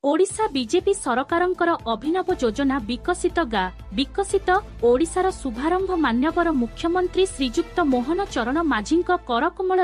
Odisha BJP सरकारंकर अभिनव योजना विकसित विकसित ओडिशार शुभारंभ मान्यवर मुख्यमंत्री श्रीजुक्त मोहन चरण माझी करकमल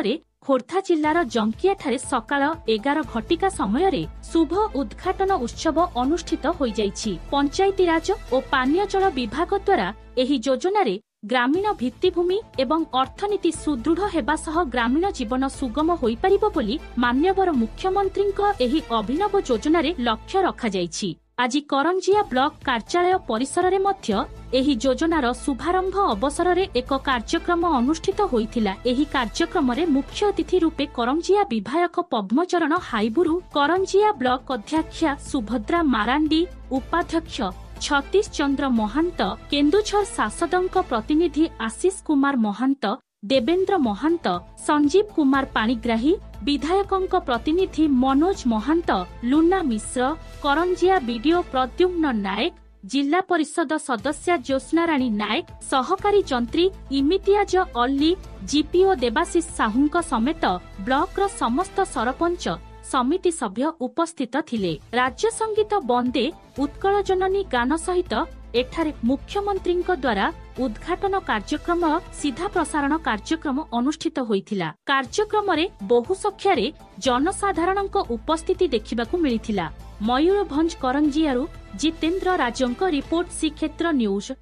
खोर्धा जिलार जंकियाठारे सकाळ 11 घटिका समय शुभ उद्घाटन उत्सव अनुष्ठित हो जाइछि। पंचायतीराज और पानीय जल विभाग द्वारा एही योजनारे ग्रामीण भित्तिभूमि एवं अर्थनीति सुदृढ़ हेबा सह ग्रामीण जीवन सुगम होई परिबो बोली मान्यवर मुख्यमंत्रीଙ୍କ एही अभिनव योजनारे लक्ष्य रखा जाइछि। आज करंजिया ब्लॉक कार्यालय परिसर रे मध्य एही योजनार शुभारंभ अवसर रे एक कार्यक्रम अनुष्ठित होइथिला। एही कार्यक्रम रे मुख्य अतिथि रूपे करंजिया विधायक पद्मचरण हाईबुरु, करंजिया ब्लॉक अध्यक्षा सुभद्रा मारांडी, उपाध्यक्ष छतीश चंद्र महांत, केन्दुझर सांसदों प्रतिनिधि आशीष कुमार महांत, देवेंद्र महांत, संजीव कुमार पाणिग्राही, विधायकों प्रतिनिधि मनोज महांत, लुना मिश्र, करंजिया बीडीओ प्रद्युम्न नायक, जिला परिषद सदस्य ज्योत्स्ना राणी नायक, सहकारी जंत्री इमितियाज अल्ली, जीपीओ देवाशीष साहू समेत ब्लॉक समस्त सरपंच समिति सभ्य उपस्थित थिले। राज्य संगीत बंदे उत्कल जननी गान सहित एठारे मुख्यमंत्री द्वारा उद्घाटन कार्यक्रम सीधा प्रसारण कार्यक्रम अनुष्ठित होइथिला। कार्यक्रम रे बहु संख्यारे जनसाधारण उपस्थिति देखिबाकू मिलिथिला। मयूरभंज करंजियारू जितेंद्र राजंक रिपोर्ट श्रीक्षेत्र न्यूज।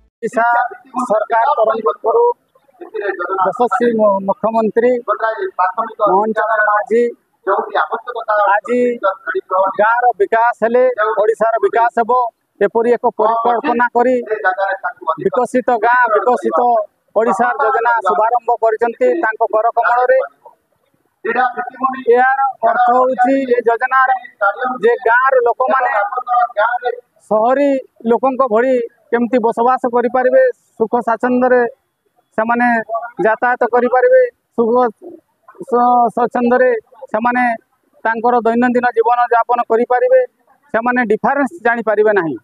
सरकार यशस्वी मुख्यमंत्री मोहन चरण माझी आज गाँव विकास हेले ओडिशार विकास हेबो एपरी एक परिकल्पना करी विकसित गाँ विकसित ओडिशा योजना शुभारंभ करिसंती तांको करकमल रे। यार अर्थ होउची ए योजना जे गाँव लोक माने शहरी लोकंको भली केमती बसवास करि परिबे, सुख स्वाच्छंद रे से माने यातायात करि परिबे, सुख स्वच्छंद रे से माने तांकर दैनंदिन जीवन यापन करि परिबे, से माने डिफरेंस जानि परिबे नाही।